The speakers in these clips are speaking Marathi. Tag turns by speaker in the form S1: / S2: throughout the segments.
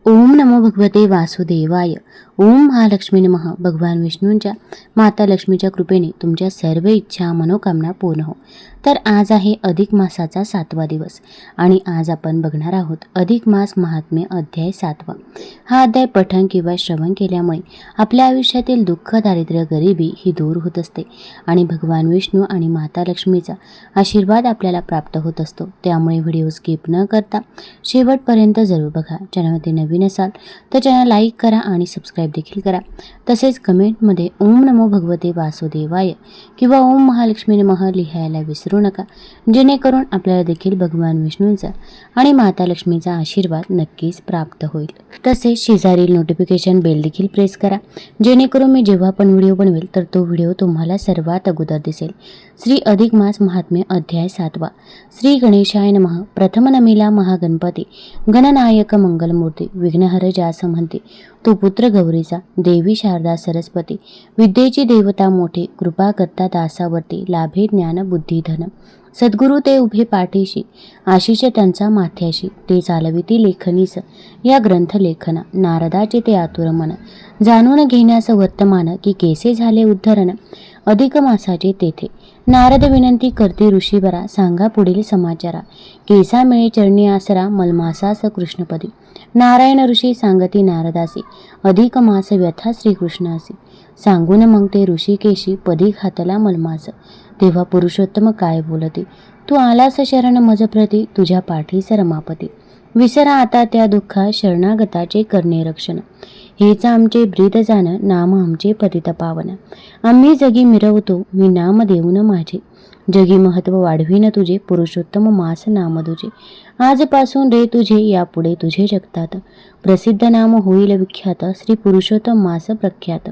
S1: ओम नमो भगवते वासुदेवाय. ओम महालक्ष्मी नमः. भगवान विष्णूंच्या माता लक्ष्मीच्या कृपेने तुमच्या सर्व इच्छा मनोकामना पूर्ण हो. तर आज आहे अधिक मासाचा 7वा दिवस आणि आज आपण बघणार आहोत अधिक मास महात्म्य अध्याय 7वा. हा अध्याय पठण किंवा श्रवण केल्यामुळे आपल्या आयुष्यातील दुःख, दारिद्र्य, गरिबी ही दूर होत असते आणि भगवान विष्णू आणि माता लक्ष्मीचा आशीर्वाद आपल्याला प्राप्त होत असतो. त्यामुळे व्हिडिओ स्किप न करता शेवटपर्यंत जरूर बघा. चॅनलमध्ये नवीन असाल तर चॅनल लाईक करा आणि सबस्क्राईब देखील करा. तसेच कमेंटमध्ये ओम नमो भगवते वासुदेवाय किंवा ओम महालक्ष्मी नमः लिहायला विसरू नका, जेणेकरून आपल्याला देखील भगवान विष्णूंचा आणि माता लक्ष्मीचा आशीर्वाद नक्कीच प्राप्त होईल. तसेच शेजारील नोटिफिकेशन बेल देखील प्रेस करा, जेणेकरून मी जेव्हा पण व्हिडिओ बनवेल तर तो व्हिडिओ तुम्हाला सर्वात अगोदर दिसेल. श्री अधिक मास महात्म्य अध्याय 7वा. श्री गणेशाय नमः. प्रथम नमीला महागणपती गणनायक मंगलमूर्ती विघ्नहर ज्यास म्हणते, तो पुत्र गौरीचा, देवी शारदा सरस्वती विद्येची देवता मोठे, कृपा करता दासावरती, लाभे ज्ञान बुद्धी धन. सद्गुरु ते उभे पाठीशी, आशिष त्यांचा माथ्याशी, ते चालविती लेखनीस या ग्रंथ लेखना. नारदाचे ते आतुर मन, जाणून घेण्यास वर्तमान, की केसे झाले उद्धरण अधिक मासाचे तेथे. नारद विनंती करती ऋषीवरा, सांगा पुढील समाचारा, केसा मिळे चरणी आसरा, मलमासास कृष्णपदी. नारायण ऋषी सांगती नारदासी, अधिक मास व्यथा श्रीकृष्णासी. सांगून मग ते ऋषिकेशी, पदी घातला मलमास. तेव्हा पुरुषोत्तम काय बोलते, तू आलास शरण मजप्रती, तुझ्या पाठीस रमापती. विसरा आता त्या दुःखा, शरणागताचे करणे रक्षण. हेच आमचे ब्रीद जाण, नाम आमचे पतित पावन. आम्ही जगी मिरवतो, मी नाम देऊन माझे. जगी महत्व वाढवीन तुझे, पुरुषोत्तम मास नाम तुझे. आजपासून रे तुझे, यापुढे तुझे जगतात. प्रसिद्ध नाम होईल विख्यात, श्री पुरुषोत्तम मास प्रख्यात.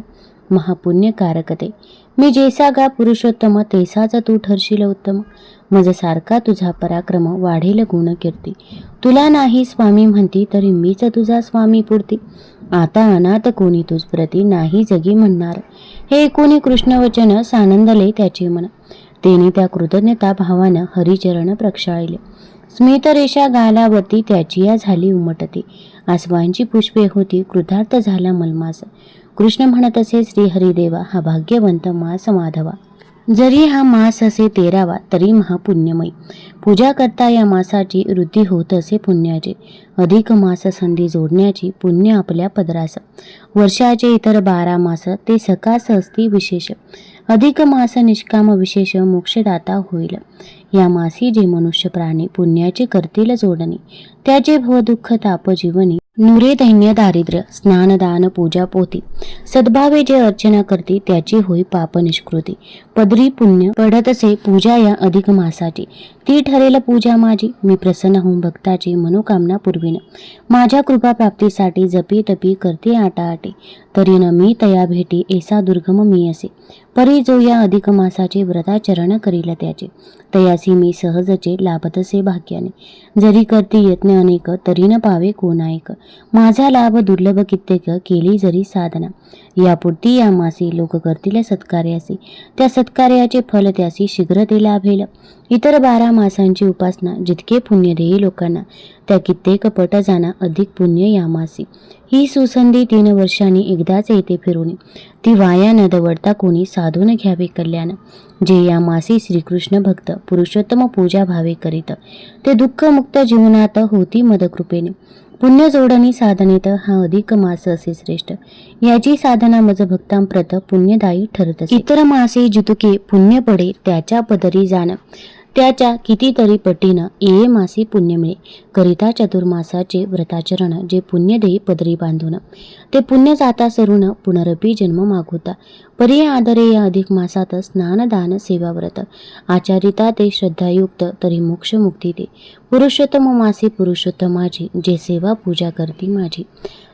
S1: महापुण्यकारक ते, मी जैसा गा पुरुषोत्तम, तैसाच तू ठरशील उत्तम. मज सारखा तुझा पराक्रम, वाढेल गुण कीर्ती. तुला नाही स्वामी म्हणती, तरी मीच तुझा स्वामी पुरती. आता अनाथ कोणी तुझ प्रती, नाही जगी म्हणणार. हे कोणी कृष्ण वचन, सानंदले त्याचे मन. तेने त्या कृतज्ञता भावानं हरिचरण प्रक्षाळले. स्मित रेषा गालावरती, त्याची या झाली उमटती. आसवांची पुष्पे होती, कृतार्थ झाला मलमास. कृष्ण म्हणत असे, श्री हरिदेवा, हा भाग्यवंत मास माधवा. जरी हा मास असे 13वा, तरी महापुण्यमयी. पूजा करता या मासाची वृद्धी होत असे पुण्याचे. अधिक मास संधी जोडण्याची, पुण्य आपल्या पदरास. वर्षाचे इतर 12 मास ते सकास असती विशेष. अधिक मास निष्काम विशेष, मोक्षदाता होईल. या मासी जे मनुष्य प्राणी पुण्याचे करतील जोडणी, त्याचे भवदुःख ताप जीवनी नुरे दैन्य दारिद्र्य. स्नान दान पूजा पोथी, सद्भावे जे अर्चना करते, त्याची होई पाप निष्कृती. पदरी पुण्य पडत असे पूजा या अधिक मासाची, ती ठरेल पूजा माझी. मी प्रसन्न होऊन भक्ताची मनोकामना पुरवीन. माझ्या कृपा प्राप्तीसाठी जपी तपी करते आटाआटी. तरी न मी तया भेटी, ऐसा दुर्गम मी असे. परी जो या अधिक मासाचे व्रताचरण करील त्याचे, तयासी मी सहजचे लाभतसे भाग्याने. जरी करती यत्न अनेक, तरी न पावे कोणायक. माझा लाभ दुर्लभ कित्येक, केली जरी साधना. यापुरती या मासी लोक करतील सत्कार्यासी, त्या सत्कार्याचे फल त्यासी शीघ्र ते लाभेल. इतर 12 मासांची उपासना जितके पुण्य देई लोकांना, त्या कित्येक पट जाणा अधिक पुण्य या मासी. ही सुसंधी 3 वर्षांनी एकदाच येते फिरून, ती वाया न दवडता कोणी साधून घ्यावे कल्याण. जे या मासी श्रीकृष्ण भक्त पुरुषोत्तम पूजा भावे करीत, ते दुःख मुक्त जीवनात होती मदकृपेने. पुण्य जोडणी साधनेत हा अधिक मास असे श्रेष्ठ. याची साधना मज भक्तांप्रत पुण्यदायी ठरत असे. इतर मासे जितुके पुण्य पडे, त्याच्या पदरी जाण, त्याच्या कितीतरी पटीनं ये मासी पुण्य मिळे. करिता चतुर्मासाचे व्रताचरण, जे पुण्य देई पदरी बांधून, ते पुण्य जाता सरून पुनरपी जन्म मागुता. परी आदरे या अधिक मासात स्नान दान सेवा व्रत आचारिता ते श्रद्धायुक्त, तरी मोक्ष मुक्ती ते. पुरुषोत्तम मासी पुरुषोत्तमाची, जे सेवा पूजा करती माझी,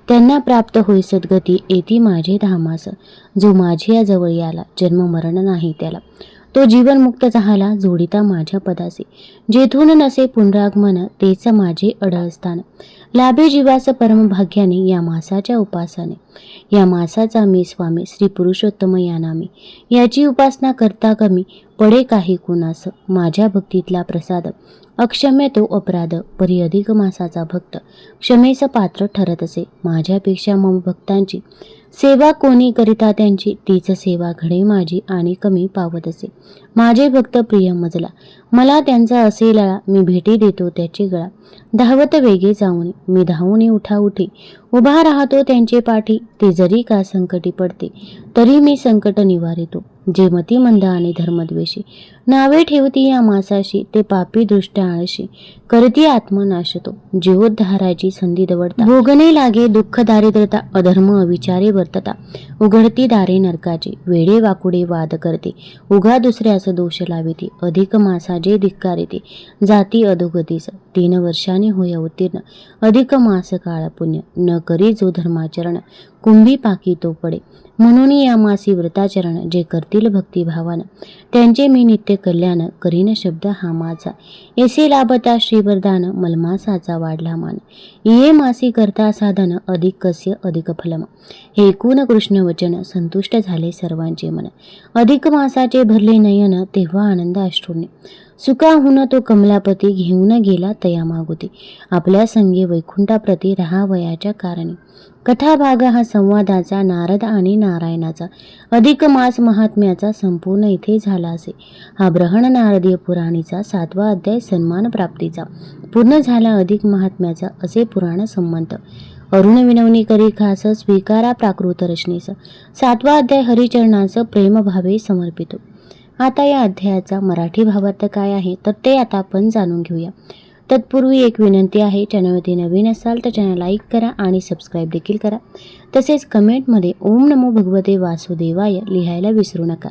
S1: त्यांना प्राप्त होई सद्गती, येती माझे धामास. जो माझी या जवळ याला, जन्म मरण नाही त्याला, तो जीवनमुक्त झाला जोडिता माझ्या पदासी. जेथून नसे पुनरागमन, तेच माझे अढळ स्थान. लाभे जीवास परमभाग्याने, या मासाच्या उपासाने. या मासाचा मी स्वामी श्री पुरुषोत्तम या नामे. याची उपासना करता कमी पडे काही कुणास. माझ्या भक्तीतला प्रसाद अक्षम्य तो अपराध. परी अधिक मासाचा भक्त क्षमेस पात्र ठरत असे. माझ्यापेक्षा मम भक्तांची सेवा कोणी करिता त्यांची, तीच सेवा घडे माझी आणि कमी पावत असे. माझे भक्त प्रिय मजला, मला त्यांचा असे लळा. मी भेटी देतो त्याची गळा. धावत वेगे जाऊन मी धावून उठा उठी. उभा राहतो त्यांचे पाठी. ते जरी का संकटी पडते तरी मी संकट निवारितो. जे मतिमंद आणि धर्मद्वेषी नावे ठेवती या मासाशी, ते पापी दृष्ट आळशी करती आत्मनाशतो. जीवोद्धाराची संधी दवडता भोगणे लागे दुःख दारिद्रता. अधर्म अविचारे वर्तता उघडती दारे नरकाची. वेडे वाकुडे वाद करते उगा दुसऱ्यास दोष लाविते. अधिक मासा जे धिक्कारिते जाती अधोगतीस. 3 वर्षांनी होय उत्तीर्ण अधिक मास काळ पुण्य. न करी जो धर्माचरण कुंभी पाकी तो पडे. म्हणून या मासी व्रताचरण जे करतील भक्तिभावानं, त्यांचे मी नित्य कल्याण करीन शब्द हा माझा. येसे लाभता श्रीवरदान मलमासाचा वाढला मान. ये मासी करता साधन अधिक कस्य अधिक फलम. हे ऐकून कृष्ण वचन संतुष्ट झाले सर्वांचे मन. अधिक मासाचे भरले नयन तेव्हा आनंद अश्रूने. सुखाहून तो कमलापती घेऊन गेला तया मागुती. आपल्या संगे वैकुंठाप्रती राहावयाच्या कारणी. कथाभाग हा संवादाचा नारद आणि नारायणाचा अधिक मास महात्म्याचा संपूर्ण इथे झाला असे. हा ब्रहण नारदीय पुराणीचा 7वा अध्याय सन्मान प्राप्तीचा पूर्ण झाला. अधिक महात्म्याचा असे पुराण संमत. अरुण विनवणी करी खास स्वीकारा प्राकृत रचनेस. 7वा अध्याय हरिचरणास प्रेमभावे समर्पितो. आता या अध्यायाचा मराठी भावार्थ काय आहे तर ते आता आपण जाणून घेऊया. तत्पूर्वी एक विनंती आहे, चॅनलवरती नवीन असाल तर चॅनल लाईक करा आणि सबस्क्राईब देखील करा. तसेच कमेंटमध्ये ओम नमो भगवते वासुदेवाय लिहायला विसरू नका.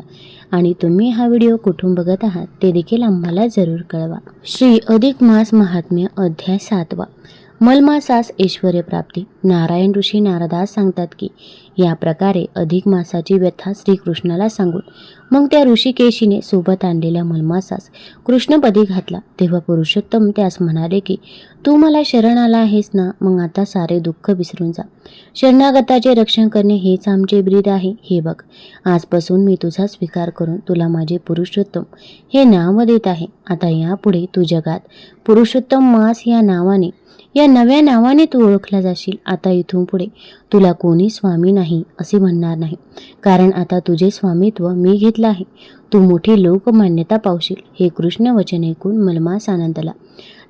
S1: आणि तुम्ही हा व्हिडिओ कुठून बघत आहात ते देखील आम्हाला जरूर कळवा. श्री अधिक मास महात्म्य अध्याय 7वा. मलमासास ऐश्वर्य प्राप्ती. नारायण ऋषी नारदास सांगतात की या प्रकारे अधिक मासाची व्यथा श्रीकृष्णाला सांगून मग त्या ऋषिकेशीने सोबत आणलेल्या मलमासास कृष्णपदी घातला. तेव्हा पुरुषोत्तम त्यास म्हणाले की तू मला शरण आला आहेस ना, मग आता सारे दुःख विसरून जा. शरणागताचे रक्षण करणे हेच आमचे ब्रीद आहे. हे बघ, आजपासून मी तुझा स्वीकार करून तुला माझे पुरुषोत्तम हे नाव देत आहे. आता यापुढे तू जगात पुरुषोत्तम मास या नव्या नावाने तू ओळखला जाशील. आता इथून पुढे तुला कोणी स्वामी नाही असे म्हणणार नाही, कारण आता तुझे स्वामित्व मी घेतलं आहे. तू मोठी लोकमान्यता पावशील. हे कृष्ण वचन ऐकून मलमास आनंदला.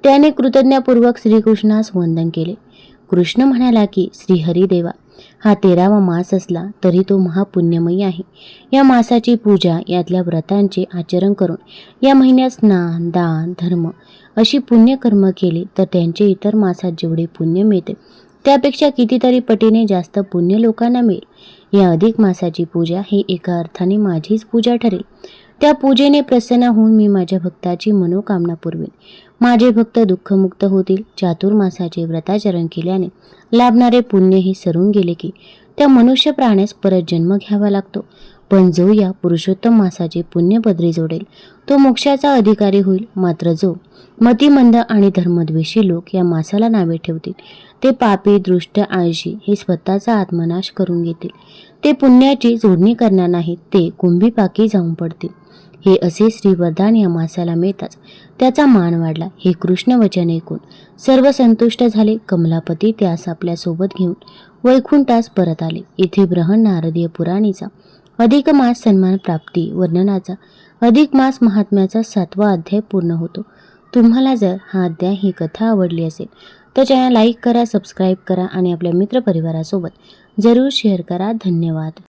S1: त्याने कृतज्ञपूर्वक श्रीकृष्णास वंदन केले. कृष्ण म्हणाला की श्रीहरिदेवा, हा 13वा मास असला तरी तो महापुण्यमयी आहे. या मासाची पूजा, यातल्या व्रतांचे आचरण करून या महिन्यात स्नान दान धर्म अशी पुण्यकर्म केली तर त्यांचे इतर मासात जेवढे पुण्य मिळते त्यापेक्षा कितीतरी पटीने जास्त पुण्य लोकांना मिळेल. या अधिक मासाची पूजा ही एका अर्थाने माझीच पूजा ठरेल. त्या पूजेने प्रसन्न होऊन मी माझ्या भक्ताची मनोकामना पुरवेन. माझे भक्त दुःखमुक्त होतील. चातुर्मासाचे व्रताचरण केल्याने लाभणारे पुण्य हे सरून गेले की त्या मनुष्य प्राण्यास परत जन्म घ्यावा लागतो. पण जो या पुरुषोत्तम मासाचे पुण्य पदरी जोडेल तो मोक्षाचा अधिकारी होईल. मात्र जो मतिमंद आणि धर्मद्वेषी लोक या मासाला नावे ठेवतील ते पापी दृष्ट आळशी हे स्वतःचा आत्मनाश करून घेतील. ते पुण्याची जोडणी करणार नाहीत, ते कुंभीपाकी जाऊन पडतील. हे असे श्रीवरदान या मासाला मिळताच त्याचा मान वाढला. हे कृष्ण वचन ऐकून सर्व संतुष्ट झाले. कमलापती त्यास आपल्या सोबत घेऊन वैकुंठास परत आले. इथे ब्रहण नारदीय पुराणीचा अधिक मास सन्मान प्राप्ती वर्णनाचा अधिक मास महात्म्याचा 7वा अध्याय पूर्ण होतो. तुम्हाला जर हा अध्याय ही कथा आवडली असेल तर चॅनल लाईक करा, सबस्क्राईब करा आणि आपल्या मित्रपरिवारासोबत जरूर शेअर करा. धन्यवाद.